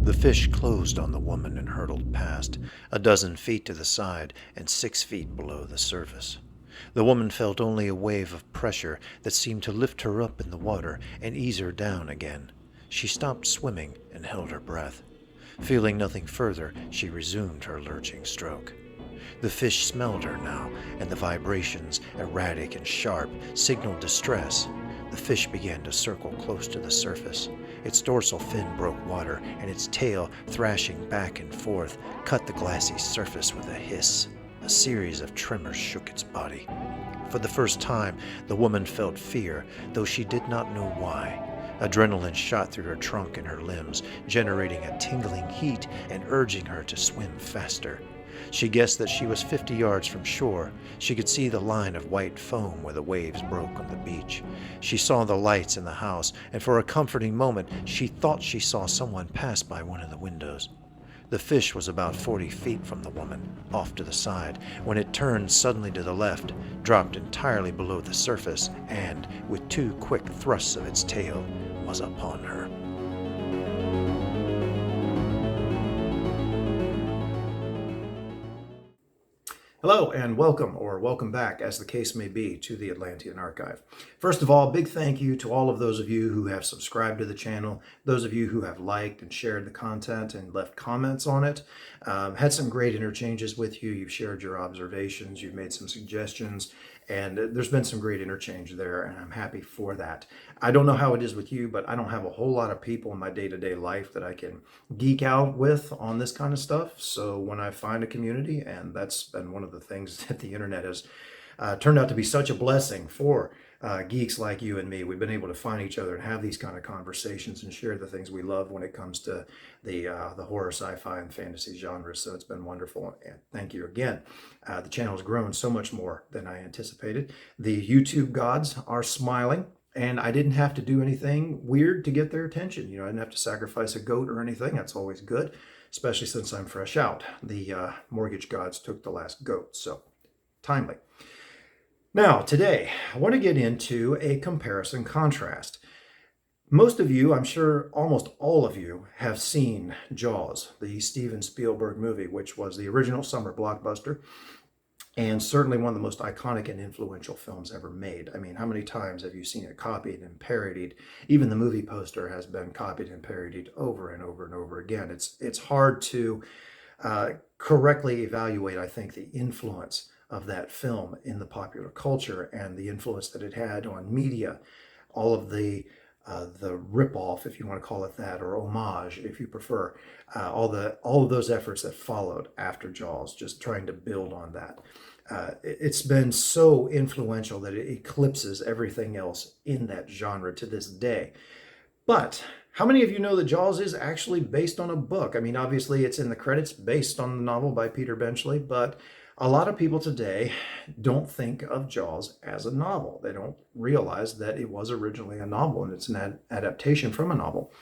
The fish closed on the woman and hurtled past, a dozen feet to the side and 6 feet below the surface. The woman felt only a wave of pressure that seemed to lift her up in the water and ease her down again. She stopped swimming and held her breath. Feeling nothing further, she resumed her lurching stroke. The fish smelled her now, and the vibrations, erratic and sharp, signaled distress. The fish began to circle close to the surface. Its dorsal fin broke water, and its tail, thrashing back and forth, cut the glassy surface with a hiss. A series of tremors shook its body. For the first time, the woman felt fear, though she did not know why. Adrenaline shot through her trunk and her limbs, generating a tingling heat and urging her to swim faster. She guessed that she was 50 yards from shore. She could see the line of white foam where the waves broke on the beach. She saw the lights in the house, and for a comforting moment, she thought she saw someone pass by one of the windows. The fish was about 40 feet from the woman, off to the side, when it turned suddenly to the left, dropped entirely below the surface, and, with 2 quick thrusts of its tail, was upon her. Hello and welcome, or welcome back, as the case may be, to the Atlantean Archive. First of all, big thank you to all of those of you who have subscribed to the channel, those of you who have liked and shared the content and left comments on it. Had some great interchanges with you. You've shared your observations, you've made some suggestions, and there's been some great interchange there, and I'm happy for that. I don't know how it is with you, but I don't have a whole lot of people in my day-to-day life that I can geek out with on this kind of stuff. So when I find a community, and that's been one of the things that the internet has turned out to be such a blessing for geeks like you and me. We've been able to find each other and have these kind of conversations and share the things we love when it comes to the horror, sci-fi, and fantasy genres. So it's been wonderful, and thank you again. The channel has grown so much more than I anticipated. The YouTube gods are smiling, and I didn't have to do anything weird to get their attention. You know, I didn't have to sacrifice a goat or anything. That's always good, especially since I'm fresh out. The mortgage gods took the last goat, so timely. Now, today, I want to get into a comparison contrast. Most of you, I'm sure almost all of you, have seen Jaws, the Steven Spielberg movie, which was the original summer blockbuster, and certainly one of the most iconic and influential films ever made. I mean, how many times have you seen it copied and parodied? Even the movie poster has been copied and parodied over and over and over again. It's hard to correctly evaluate, I think, the influence of that film in the popular culture and the influence that it had on media, all of the rip-off, if you want to call it that, or homage, if you prefer, all of those efforts that followed after Jaws, just trying to build on that. It's been so influential that it eclipses everything else in that genre to this day. But how many of you know that Jaws is actually based on a book? I mean, obviously it's in the credits based on the novel by Peter Benchley, but a lot of people today don't think of Jaws as a novel. They don't realize that it was originally a novel and it's an adaptation from a novel.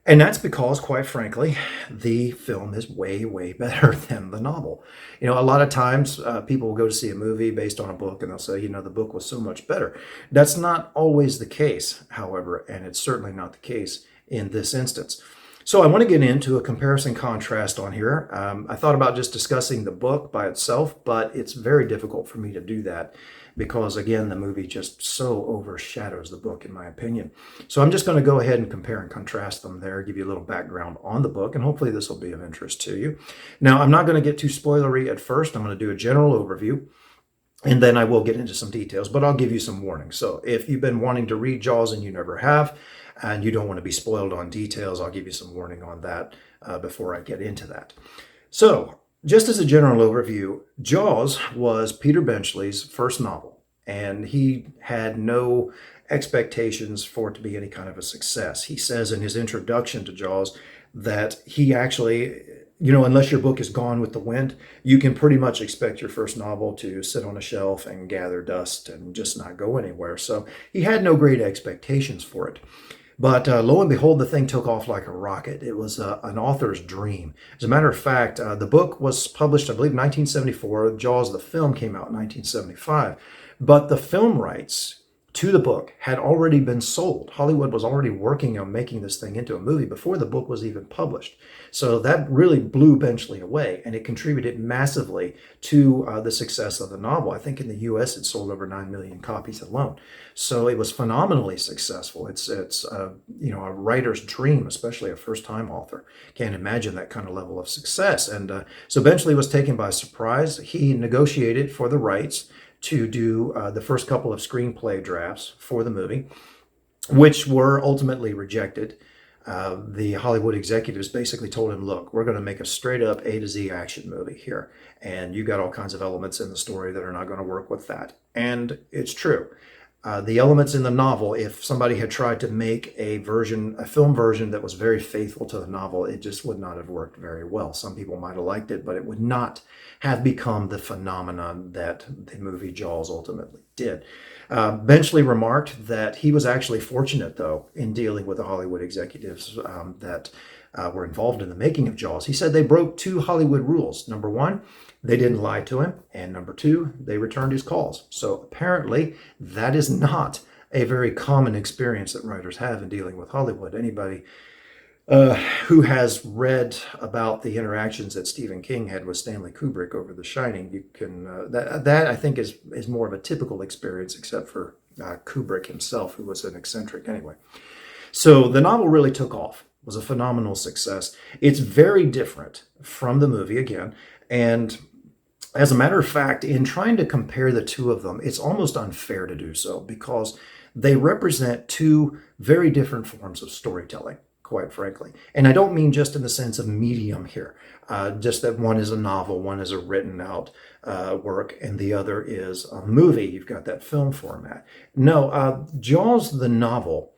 And that's because, quite frankly, the film is way, way better than the novel. You know, a lot of times people will go to see a movie based on a book and they'll say, you know, the book was so much better. That's not always the case, however, and it's certainly not the case in this instance. So I want to get into a comparison contrast on here. I thought about just discussing the book by itself, but it's very difficult for me to do that because, again, the movie just so overshadows the book, in my opinion. So I'm just going to go ahead and compare and contrast them there, give you a little background on the book, and hopefully this will be of interest to you. Now, I'm not going to get too spoilery at first. I'm going to do a general overview, and then I will get into some details, but I'll give you some warnings. So if you've been wanting to read Jaws and you never have, and you don't want to be spoiled on details, I'll give you some warning on that before I get into that. So, just as a general overview, Jaws was Peter Benchley's first novel, and he had no expectations for it to be any kind of a success. He says in his introduction to Jaws that he actually, you know, unless your book is gone with the wind, you can pretty much expect your first novel to sit on a shelf and gather dust and just not go anywhere. So he had no great expectations for it. But lo and behold, the thing took off like a rocket. It was an author's dream. As a matter of fact, the book was published, I believe, in 1974. Jaws, the film, came out in 1975. But the film rights to the book had already been sold. Hollywood was already working on making this thing into a movie before the book was even published. So that really blew Benchley away, and it contributed massively to the success of the novel. I think in the US it sold over 9 million copies alone. So it was phenomenally successful. It's you know, a writer's dream, especially a first-time author. Can't imagine that kind of level of success. And so Benchley was taken by surprise. He negotiated for the rights to do the first couple of screenplay drafts for the movie, which were ultimately rejected. The Hollywood executives basically told him, look, we're going to make a straight up A to Z action movie here. And you got all kinds of elements in the story that are not going to work with that. And it's true. The elements in the novel, if somebody had tried to make a film version that was very faithful to the novel, it just would not have worked very well. Some people might have liked it, but it would not have become the phenomenon that the movie Jaws ultimately did. Benchley remarked that he was actually fortunate, though, in dealing with the Hollywood executives that were involved in the making of Jaws. He said they broke 2 Hollywood rules. Number 1, they didn't lie to him. And number 2, they returned his calls. So apparently that is not a very common experience that writers have in dealing with Hollywood. Anybody who has read about the interactions that Stephen King had with Stanley Kubrick over The Shining, you can that I think is more of a typical experience, except for Kubrick himself, who was an eccentric anyway. So the novel really took off. It was a phenomenal success. It's very different from the movie again, and as a matter of fact, in trying to compare the two of them, it's almost unfair to do so because they represent 2 very different forms of storytelling, quite frankly. And I don't mean just in the sense of medium here, just that one is a novel, one is a written out work, and the other is a movie. You've got that film format. No, Jaws, the novel,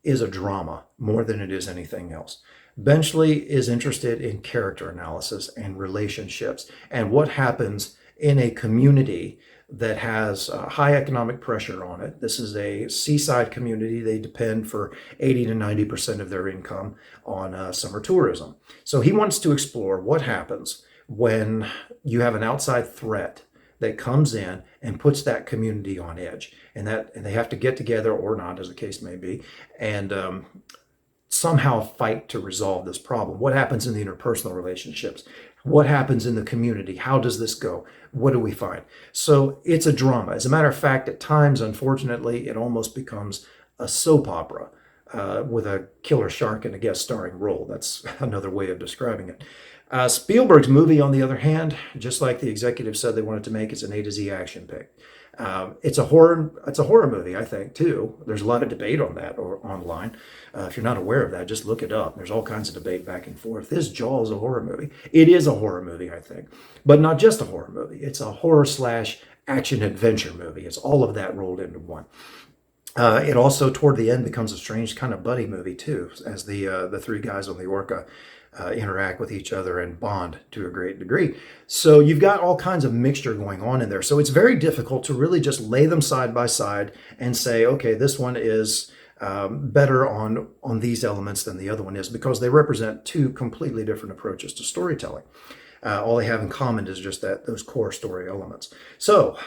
is a drama more than it is anything else. Benchley is interested in character analysis and relationships and what happens in a community that has high economic pressure on it. This is a seaside community. They depend for 80 to 90% of their income on summer tourism. So he wants to explore what happens when you have an outside threat that comes in and puts that community on edge, and they have to get together or not, as the case may be, and somehow fight to resolve this problem. What happens in the interpersonal relationships? What happens in the community? How does this go? What do we find? So it's a drama. As a matter of fact, at times, unfortunately, it almost becomes a soap opera with a killer shark in a guest starring role. That's another way of describing it. Spielberg's movie, on the other hand, just like the executives said they wanted to make, is an A to Z action pick. It's a horror movie, I think, too. There's a lot of debate on that or online. If you're not aware of that, just look it up. There's all kinds of debate back and forth. Is Jaws a horror movie? It is a horror movie, I think, but not just a horror movie. It's a horror / action adventure movie. It's all of that rolled into one. It also, toward the end, becomes a strange kind of buddy movie too, as the 3 guys on the Orca interact with each other and bond to a great degree. So you've got all kinds of mixture going on in there. So it's very difficult to really just lay them side by side and say, okay, this one is better on these elements than the other one is, because they represent 2 completely different approaches to storytelling. All they have in common is just those core story elements. So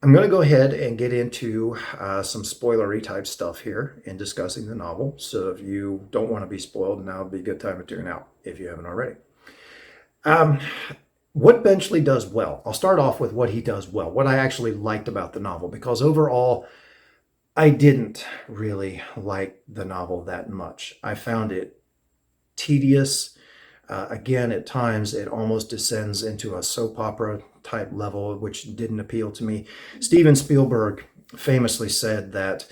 I'm going to go ahead and get into some spoilery type stuff here in discussing the novel. So if you don't want to be spoiled, now would be a good time to tune out if you haven't already. What Benchley does well. I'll start off with what he does well, what I actually liked about the novel, because overall, I didn't really like the novel that much. I found it tedious. Again, at times, it almost descends into a soap opera type level, which didn't appeal to me. Steven Spielberg famously said that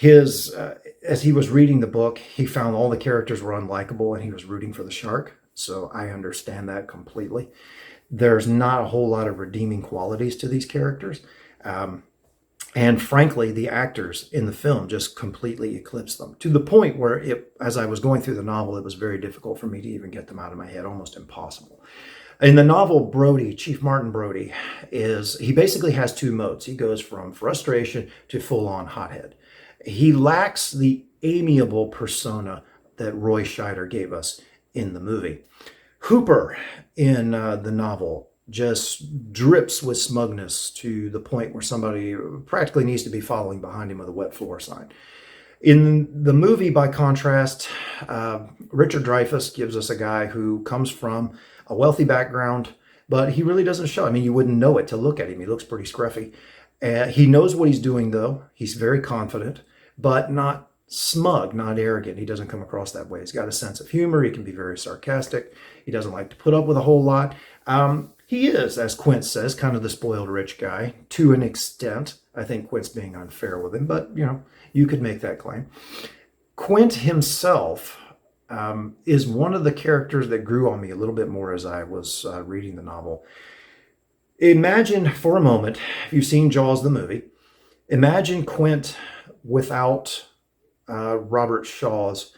as he was reading the book, he found all the characters were unlikable and he was rooting for the shark. So I understand that completely. There's not a whole lot of redeeming qualities to these characters. And frankly, the actors in the film just completely eclipsed them, to the point where, as I was going through the novel, it was very difficult for me to even get them out of my head, almost impossible. In the novel, Brody, Chief Martin Brody, he basically has 2 modes. He goes from frustration to full-on hothead. He lacks the amiable persona that Roy Scheider gave us in the movie. Hooper in the novel just drips with smugness to the point where somebody practically needs to be following behind him with a wet floor sign. In the movie, by contrast, Richard Dreyfuss gives us a guy who comes from a wealthy background, but he really doesn't show. I mean, you wouldn't know it to look at him. He looks pretty scruffy. He knows what he's doing, though. He's very confident, but not smug, not arrogant. He doesn't come across that way. He's got a sense of humor. He can be very sarcastic. He doesn't like to put up with a whole lot. He is, as Quint says, kind of the spoiled rich guy to an extent. I think Quint's being unfair with him, but, you could make that claim. Quint himself is one of the characters that grew on me a little bit more as I was reading the novel. Imagine for a moment, if you've seen Jaws the movie, imagine Quint without Robert Shaw's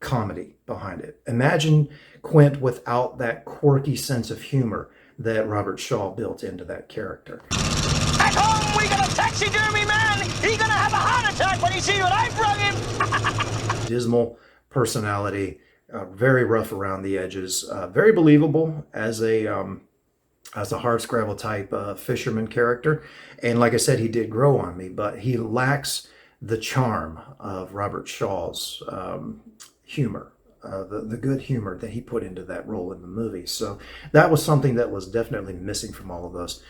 comedy behind it. Imagine Quint without that quirky sense of humor that Robert Shaw built into that character. At home, we got a taxidermy man. He's gonna have a heart attack when he sees what I brought him. Dismal personality, very rough around the edges, very believable as a hardscrabble type fisherman character. And like I said, he did grow on me, but he lacks the charm of Robert Shaw's humor. The good humor that he put into that role in the movie. So that was something that was definitely missing from all of those.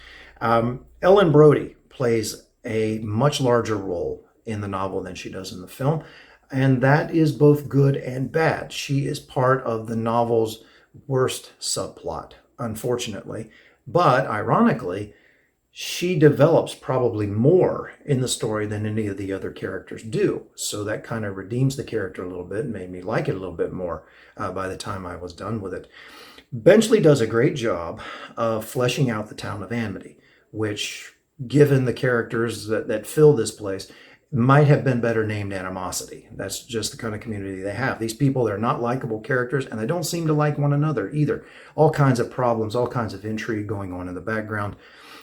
Ellen Brody plays a much larger role in the novel than she does in the film, and that is both good and bad. She is part of the novel's worst subplot, unfortunately, but ironically, she develops probably more in the story than any of the other characters do. So that kind of redeems the character a little bit and made me like it a little bit more by the time I was done with it. Benchley does a great job of fleshing out the town of Amity, which, given the characters that fill this place, might have been better named Animosity. That's just the kind of community they have. These people, they're not likable characters, and they don't seem to like one another either. All kinds of problems, all kinds of intrigue going on in the background.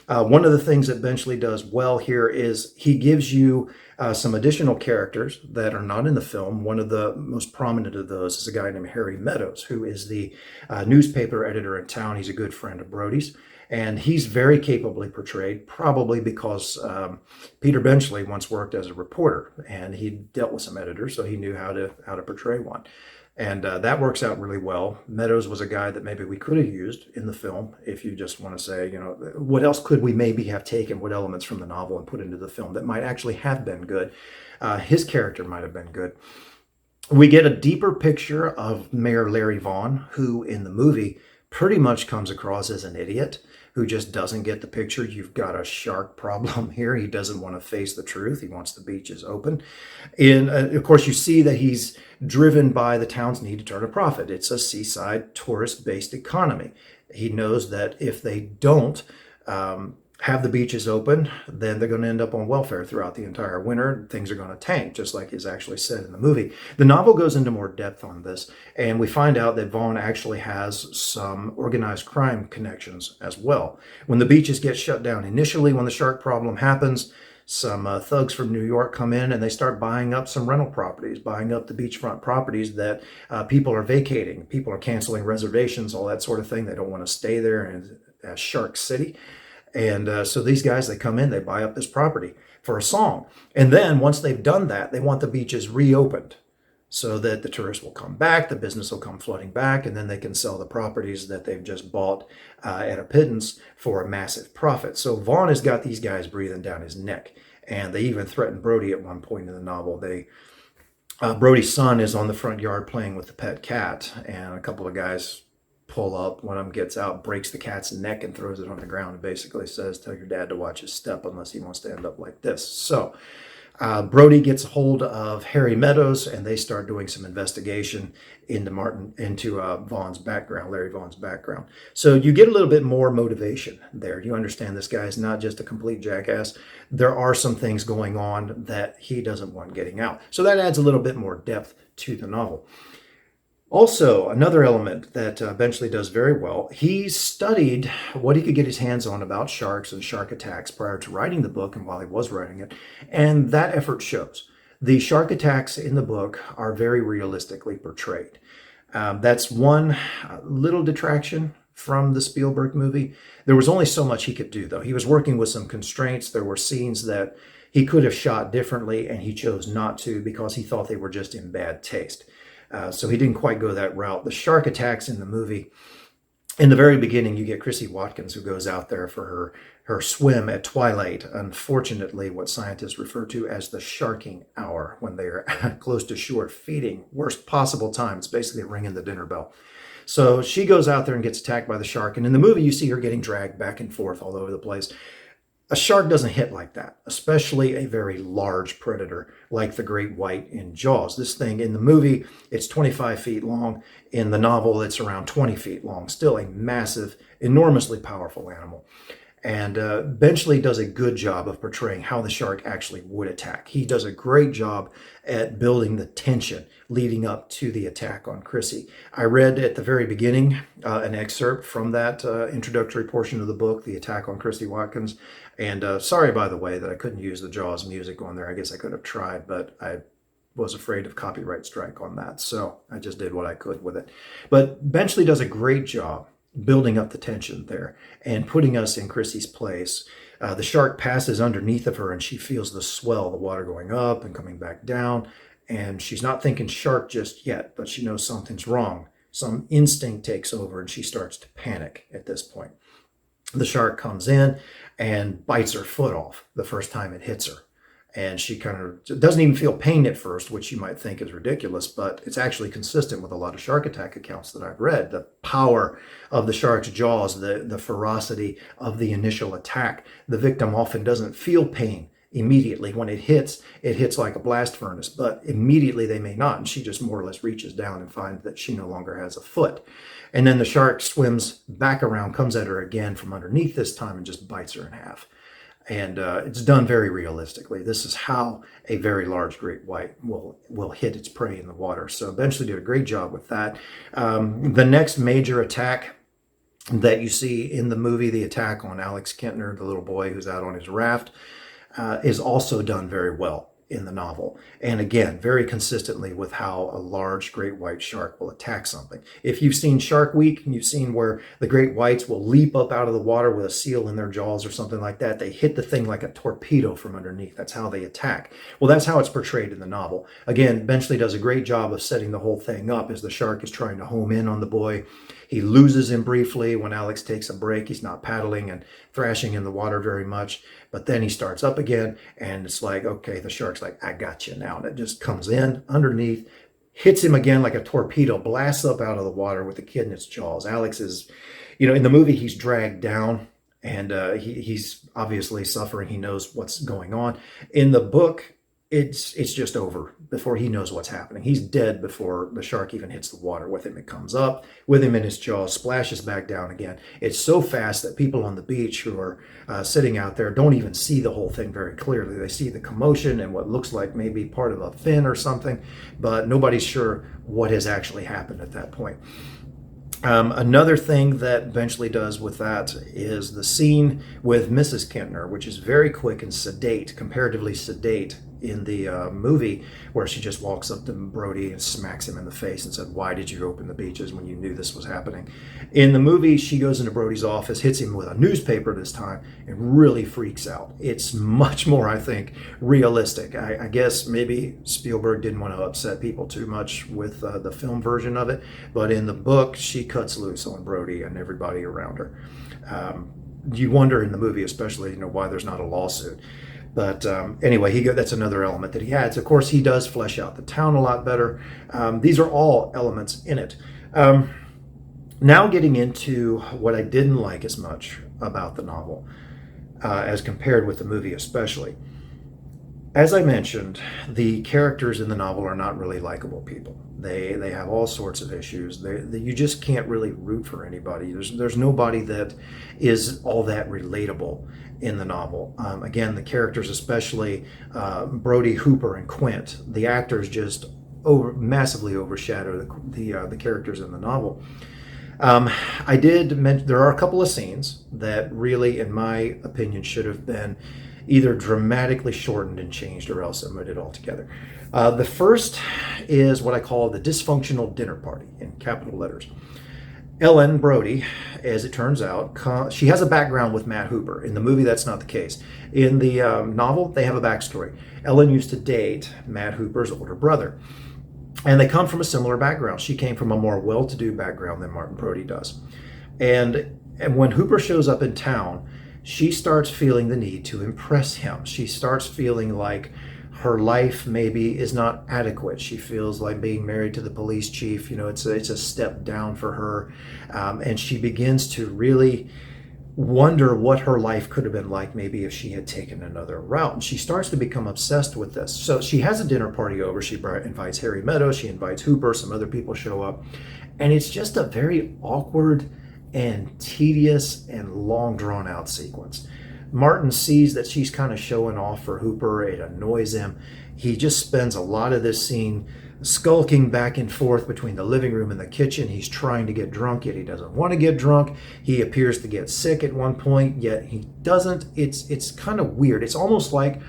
One of the things that Benchley does well here is he gives you some additional characters that are not in the film. One of the most prominent of those is a guy named Harry Meadows, who is the newspaper editor in town. He's a good friend of Brody's, and he's very capably portrayed, probably because Peter Benchley once worked as a reporter, and he dealt with some editors, so he knew how to portray one. And that works out really well. Meadows was a guy that maybe we could have used in the film if you just want to say, what else could we maybe have taken, what elements from the novel and put into the film that might actually have been good. His character might have been good. We get a deeper picture of Mayor Larry Vaughn, who in the movie pretty much comes across as an idiot who just doesn't get the picture. You've got a shark problem here. He doesn't want to face the truth. He wants the beaches open. And of course, you see that he's driven by the town's need to turn a profit. It's a seaside tourist-based economy. He knows that if they don't have the beaches open, then they're going to end up on welfare throughout the entire winter. Things are going to tank, just like is actually said in the movie. The novel goes into more depth on this, and we find out that Vaughn actually has some organized crime connections as well. When the beaches get shut down, initially when the shark problem happens, some thugs from New York come in and they start buying up some rental properties, buying up the beachfront properties that people are vacating. People are canceling reservations, all that sort of thing. They don't want to stay there in Shark City. And so these guys, they come in, they buy up this property for a song. And then once they've done that, they want the beaches reopened so that the tourists will come back, the business will come flooding back, and then they can sell the properties that they've just bought at a pittance for a massive profit. So Vaughn has got these guys breathing down his neck. And they even threaten Brody at one point in the novel. Brody's son is on the front yard playing with the pet cat, and a couple of guys pull up. One of them gets out, breaks the cat's neck, and throws it on the ground and basically says, "Tell your dad to watch his step unless he wants to end up like this." So Brody gets a hold of Harry Meadows, and they start doing some investigation into Vaughn's background, Larry Vaughn's background. So you get a little bit more motivation there. You understand this guy is not just a complete jackass. There are some things going on that he doesn't want getting out. So that adds a little bit more depth to the novel. Also, another element that Benchley does very well, he studied what he could get his hands on about sharks and shark attacks prior to writing the book and while he was writing it, and that effort shows. The shark attacks in the book are very realistically portrayed. That's one little detraction from the Spielberg movie. There was only so much he could do, though. He was working with some constraints. There were scenes that he could have shot differently, and he chose not to because he thought they were just in bad taste. So he didn't quite go that route. The shark attacks in the movie, in the very beginning, you get Chrissy Watkins, who goes out there for her swim at twilight. Unfortunately, what scientists refer to as the sharking hour, when they are close to shore feeding. Worst possible time. It's basically ringing the dinner bell. So she goes out there and gets attacked by the shark. And in the movie, you see her getting dragged back and forth all over the place. A shark doesn't hit like that, especially a very large predator like the great white in Jaws. This thing in the movie, it's 25 feet long. In the novel, it's around 20 feet long. Still a massive, enormously powerful animal. And Benchley does a good job of portraying how the shark actually would attack. He does a great job at building the tension leading up to the attack on Chrissy. I read at the very beginning an excerpt from that introductory portion of the book, The Attack on Chrissy Watkins. And sorry, by the way, that I couldn't use the Jaws music on there. I guess I could have tried, but I was afraid of copyright strike on that. So I just did what I could with it. But Benchley does a great job building up the tension there and putting us in Chrissy's place. The shark passes underneath of her and she feels the swell, the water going up and coming back down. And she's not thinking shark just yet, but she knows something's wrong. Some instinct takes over and she starts to panic at this point. The shark comes in and bites her foot off the first time it hits her. And she kind of doesn't even feel pain at first, which you might think is ridiculous, but it's actually consistent with a lot of shark attack accounts that I've read. The power of the shark's jaws, the ferocity of the initial attack. The victim often doesn't feel pain immediately. When it hits like a blast furnace, but immediately they may not. And she just more or less reaches down and finds that she no longer has a foot. And then the shark swims back around, comes at her again from underneath this time and just bites her in half. And it's done very realistically. This is how a very large great white will hit its prey in the water. So Benchley did a great job with that. The next major attack that you see in the movie, the attack on Alex Kintner, the little boy who's out on his raft, is also done very well in the novel. And again, very consistently with how a large great white shark will attack something. If you've seen Shark Week and you've seen where the great whites will leap up out of the water with a seal in their jaws or something like that, they hit the thing like a torpedo from underneath. That's how they attack. Well, that's how it's portrayed in the novel. Again, Benchley does a great job of setting the whole thing up as the shark is trying to home in on the boy. He loses him briefly when Alex takes a break. He's not paddling and thrashing in the water very much. But then he starts up again, and it's like, okay, the shark's like, I got you now. And it just comes in underneath, hits him again like a torpedo, blasts up out of the water with the kid in its jaws. Alex is, in the movie, he's dragged down, and he's obviously suffering. He knows what's going on. In the book, it's just over before he knows what's happening. He's dead before the shark even hits the water with him. It comes up with him in his jaws, splashes back down again. It's so fast that people on the beach who are sitting out there don't even see the whole thing very clearly. They see the commotion and what looks like maybe part of a fin or something, but nobody's sure what has actually happened at that point. Another thing that Benchley does with that is the scene with Mrs. Kintner, which is very quick and sedate, comparatively sedate in the movie, where she just walks up to Brody and smacks him in the face and said, "Why did you open the beaches when you knew this was happening?" In the movie, she goes into Brody's office, hits him with a newspaper this time, and really freaks out. It's much more, I think, realistic. I guess maybe Spielberg didn't want to upset people too much with the film version of it, but in the book, she cuts loose on Brody and everybody around her. You wonder in the movie, especially, why there's not a lawsuit. But anyway, that's another element that he adds. Of course, he does flesh out the town a lot better. These are all elements in it. Now getting into what I didn't like as much about the novel, as compared with the movie especially. As I mentioned, the characters in the novel are not really likable people. They have all sorts of issues. You just can't really root for anybody. There's nobody that is all that relatable in the novel. Again, the characters, especially Brody, Hooper, and Quint, the actors just massively overshadow the characters in the novel. I did mention there are a couple of scenes that really, in my opinion, should have been either dramatically shortened and changed or else omitted altogether. The first is what I call the dysfunctional dinner party, in capital letters. Ellen Brody, as it turns out, she has a background with Matt Hooper. In the movie, that's not the case. In the novel, they have a backstory. Ellen used to date Matt Hooper's older brother, and they come from a similar background. She came from a more well-to-do background than Martin Brody does. And when Hooper shows up in town, she starts feeling the need to impress him. She starts feeling like her life maybe is not adequate. She feels like being married to the police chief, it's a step down for her. And she begins to really wonder what her life could have been like maybe if she had taken another route. And she starts to become obsessed with this. So she has a dinner party over. She invites Harry Meadows, she invites Hooper, some other people show up. And it's just a very awkward and tedious and long drawn out sequence. Martin sees that she's kind of showing off for Hooper. It annoys him. He just spends a lot of this scene skulking back and forth between the living room and the kitchen. He's trying to get drunk, yet he doesn't want to get drunk. He appears to get sick at one point, yet he doesn't. It's kind of weird. It's almost like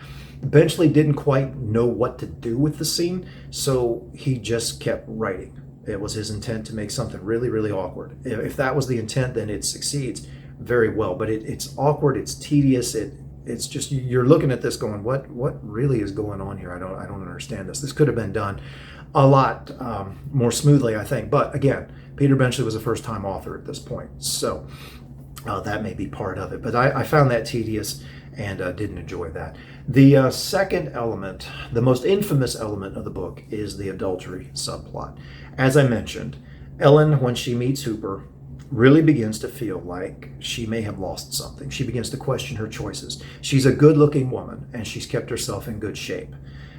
Benchley didn't quite know what to do with the scene, so he just kept writing. It was his intent to make something really, really awkward. If that was the intent, then it succeeds very well. But it's awkward, it's tedious, it's just, you're looking at this going, what really is going on here? I don't understand this. This could have been done a lot more smoothly, I think. But again, Peter Benchley was a first-time author at this point, so that may be part of it. But I found that tedious and didn't enjoy that. The second element, the most infamous element of the book, is the adultery subplot. As I mentioned, Ellen, when she meets Hooper, really begins to feel like she may have lost something. She begins to question her choices. She's a good-looking woman, and she's kept herself in good shape.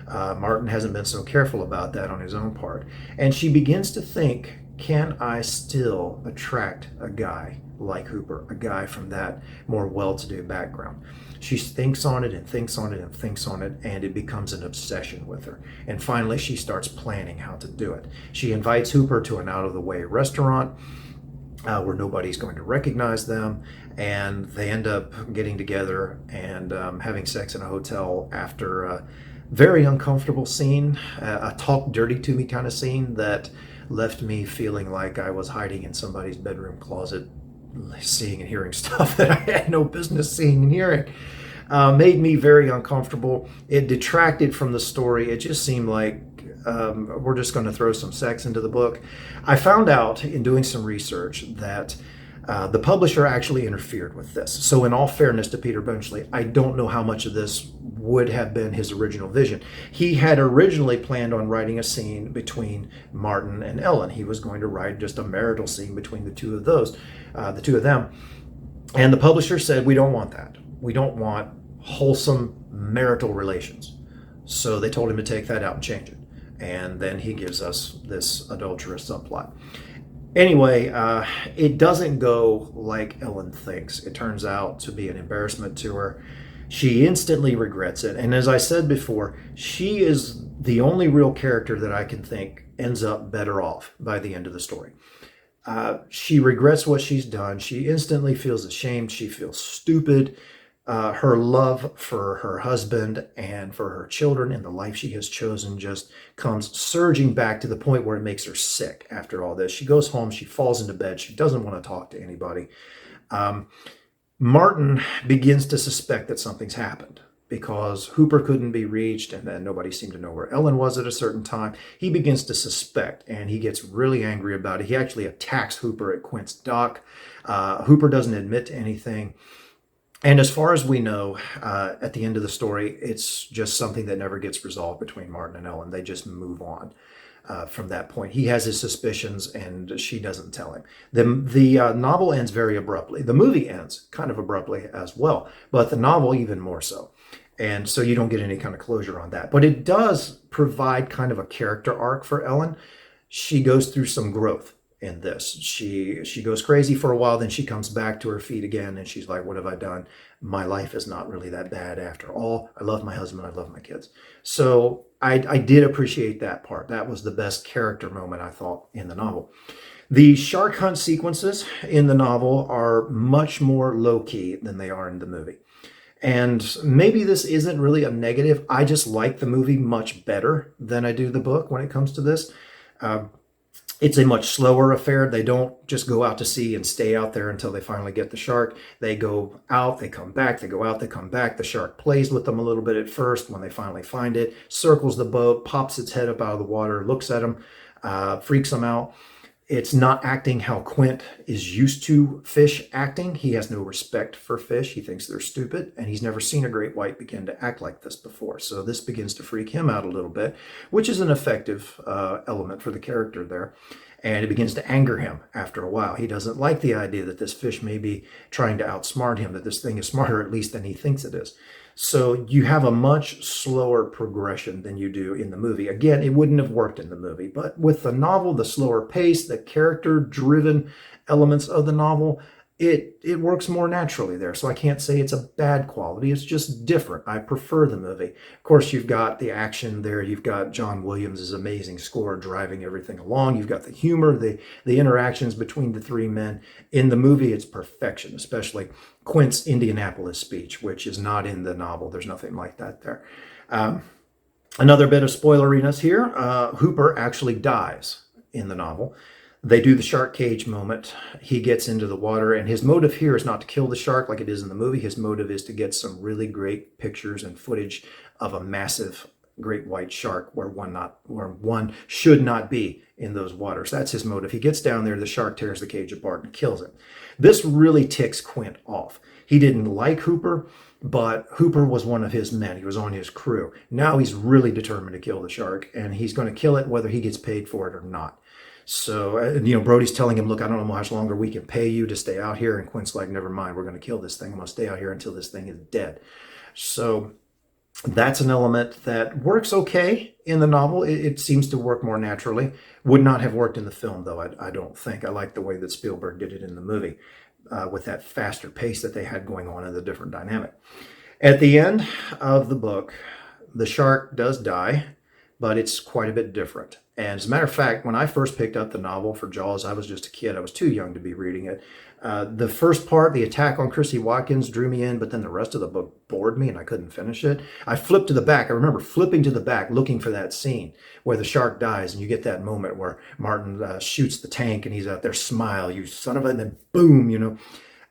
Martin hasn't been so careful about that on his own part. And she begins to think, can I still attract a guy like Hooper, a guy from that more well-to-do background? She thinks on it and thinks on it and thinks on it, and it becomes an obsession with her. And finally, she starts planning how to do it. She invites Hooper to an out-of-the-way restaurant where nobody's going to recognize them, and they end up getting together and having sex in a hotel after a very uncomfortable scene, a talk dirty to me kind of scene that left me feeling like I was hiding in somebody's bedroom closet, seeing and hearing stuff that I had no business seeing and hearing. Made me very uncomfortable. It detracted from the story. It just seemed like we're just going to throw some sex into the book. I found out in doing some research that the publisher actually interfered with this. So in all fairness to Peter Benchley, I don't know how much of this would have been his original vision. He had originally planned on writing a scene between Martin and Ellen. He was going to write just a marital scene between the two of them. And the publisher said, we don't want that. We don't want wholesome marital relations. So they told him to take that out and change it. And then he gives us this adulterous subplot. Anyway, it doesn't go like Ellen thinks. It turns out to be an embarrassment to her. She instantly regrets it. And as I said before, she is the only real character that I can think ends up better off by the end of the story. She regrets what she's done. She instantly feels ashamed. She feels stupid. Her love for her husband and for her children and the life she has chosen just comes surging back to the point where it makes her sick after all this. She goes home, she falls into bed, she doesn't want to talk to anybody. Martin begins to suspect that something's happened because Hooper couldn't be reached and then nobody seemed to know where Ellen was at a certain time. He begins to suspect and he gets really angry about it. He actually attacks Hooper at Quint's dock. Hooper doesn't admit to anything. And as far as we know, at the end of the story, it's just something that never gets resolved between Martin and Ellen. They just move on from that point. He has his suspicions and she doesn't tell him. The novel ends very abruptly. The movie ends kind of abruptly as well, but the novel even more so. And so you don't get any kind of closure on that. But it does provide kind of a character arc for Ellen. She goes through some growth in this. She goes crazy for a while, then she comes back to her feet again and she's like, what have I done? My life is not really that bad after all. I love my husband, I love my kids. So I did appreciate that part. That was the best character moment, I thought, in the novel. The shark hunt sequences in the novel are much more low-key than they are in the movie. And maybe this isn't really a negative. I just like the movie much better than I do the book when it comes to this. It's a much slower affair. They don't just go out to sea and stay out there until they finally get the shark. They go out, they come back, they go out, they come back. The shark plays with them a little bit at first. When they finally find it, circles the boat, pops its head up out of the water, looks at them, freaks them out. It's not acting how Quint is used to fish acting. He has no respect for fish. He thinks they're stupid, and he's never seen a great white begin to act like this before. So this begins to freak him out a little bit, which is an effective element for the character there. And it begins to anger him after a while. He doesn't like the idea that this fish may be trying to outsmart him, that this thing is smarter at least than he thinks it is. So you have a much slower progression than you do in the movie. Again, it wouldn't have worked in the movie, but with the novel, the slower pace, the character-driven elements of the novel, it works more naturally there. So I can't say it's a bad quality. It's just different. I prefer the movie. Of course, you've got the action there. You've got John Williams' amazing score driving everything along. You've got the humor, the interactions between the three men. In the movie, it's perfection, especially Quint's Indianapolis speech, which is not in the novel. There's nothing like that there. Another bit of spoileriness here. Hooper actually dies in the novel. They do the shark cage moment. He gets into the water, and his motive here is not to kill the shark like it is in the movie. His motive is to get some really great pictures and footage of a massive great white shark where one should not be in those waters. That's his motive. He gets down there, the shark tears the cage apart and kills him. This really ticks Quint off. He didn't like Hooper, but Hooper was one of his men. He was on his crew. Now he's really determined to kill the shark, and he's going to kill it whether he gets paid for it or not. So, Brody's telling him, look, I don't know how much longer we can pay you to stay out here. And Quint's like, never mind, we're going to kill this thing. I'm going to stay out here until this thing is dead. So that's an element that works okay in the novel. It seems to work more naturally. Would not have worked in the film, though, I don't think. I like the way that Spielberg did it in the movie with that faster pace that they had going on and the different dynamic. At the end of the book, the shark does die, but it's quite a bit different. And as a matter of fact, when I first picked up the novel for Jaws, I was just a kid. I was too young to be reading it. The first part, the attack on Chrissy Watkins, drew me in, but then the rest of the book bored me and I couldn't finish it. I flipped to the back. I remember flipping to the back, looking for that scene where the shark dies, and you get that moment where Martin shoots the tank and he's out there, smile, you son of a, and then boom,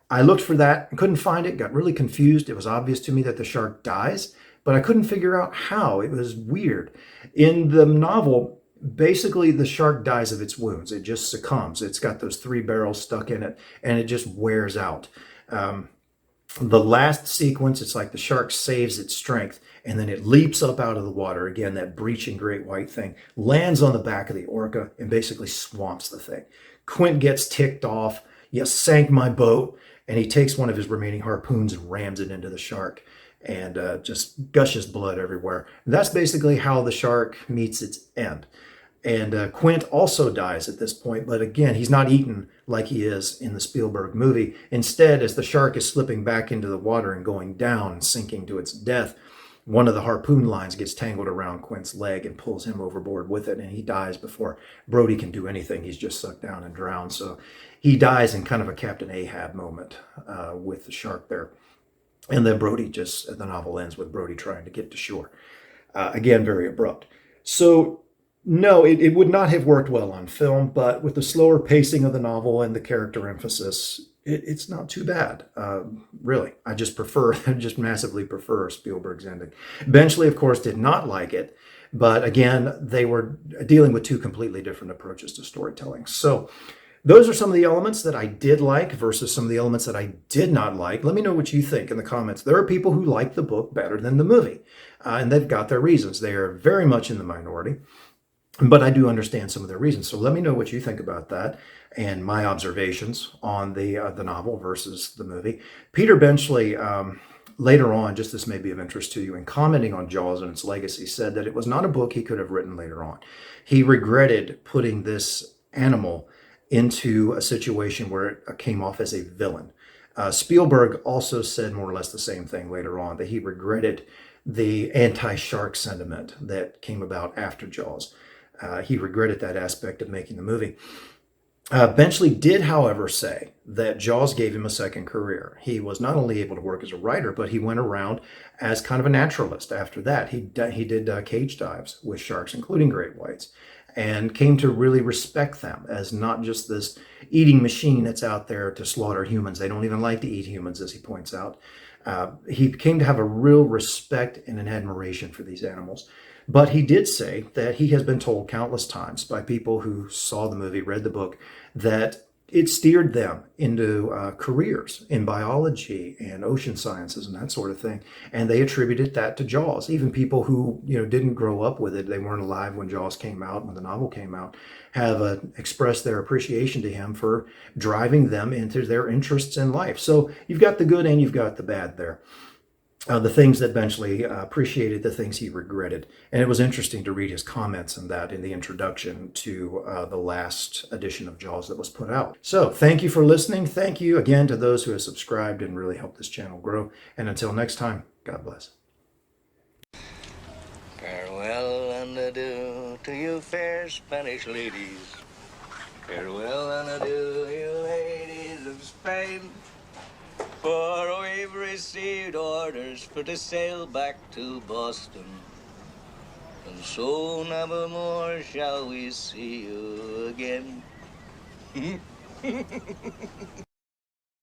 I looked for that and couldn't find it, got really confused. It was obvious to me that the shark dies, but I couldn't figure out how. It was weird. In the novel, basically the shark dies of its wounds. It just succumbs. It's got those 3 barrels stuck in it, and it just wears out. The last sequence, it's like the shark saves its strength, and then it leaps up out of the water. Again, that breaching great white thing lands on the back of the orca and basically swamps the thing. Quint gets ticked off. You sank my boat. And he takes one of his remaining harpoons and rams it into the shark, and just gushes blood everywhere. And that's basically how the shark meets its end. And Quint also dies at this point, but again, he's not eaten like he is in the Spielberg movie. Instead, as the shark is slipping back into the water and going down and sinking to its death, one of the harpoon lines gets tangled around Quint's leg and pulls him overboard with it, and he dies before Brody can do anything. He's just sucked down and drowned. So he dies in kind of a Captain Ahab moment with the shark there. And then the novel ends with Brody trying to get to shore. Again, very abrupt. So no, it would not have worked well on film, but with the slower pacing of the novel and the character emphasis, it's not too bad, really. I just massively prefer Spielberg's ending. Benchley, of course, did not like it, but again, they were dealing with 2 completely different approaches to storytelling. So those are some of the elements that I did like versus some of the elements that I did not like. Let me know what you think in the comments. There are people who like the book better than the movie, and they've got their reasons. They are very much in the minority, but I do understand some of their reasons. So let me know what you think about that and my observations on the novel versus the movie. Peter Benchley, later on, just this may be of interest to you, in commenting on Jaws and its legacy, said that it was not a book he could have written later on. He regretted putting this animal into a situation where it came off as a villain. Spielberg also said more or less the same thing later on, that he regretted the anti-shark sentiment that came about after Jaws. He regretted that aspect of making the movie. Benchley did, however, say that Jaws gave him a second career. He was not only able to work as a writer, but he went around as kind of a naturalist after that. He did cage dives with sharks, including great whites. and came to really respect them as not just this eating machine that's out there to slaughter humans. They don't even like to eat humans, as he points out. He came to have a real respect and an admiration for these animals. But he did say that he has been told countless times by people who saw the movie, read the book, that it steered them into careers in biology and ocean sciences and that sort of thing. And they attributed that to Jaws. Even people who didn't grow up with it, they weren't alive when Jaws came out, when the novel came out, have expressed their appreciation to him for driving them into their interests in life. So you've got the good and you've got the bad there. The things that Benchley appreciated, the things he regretted. And it was interesting to read his comments on that in the introduction to the last edition of Jaws that was put out. So thank you for listening. Thank you again to those who have subscribed and really helped this channel grow. And until next time, God bless. Farewell and adieu to you fair Spanish ladies. Farewell and adieu, you ladies of Spain. For we've received orders for to sail back to Boston, and so never more shall we see you again.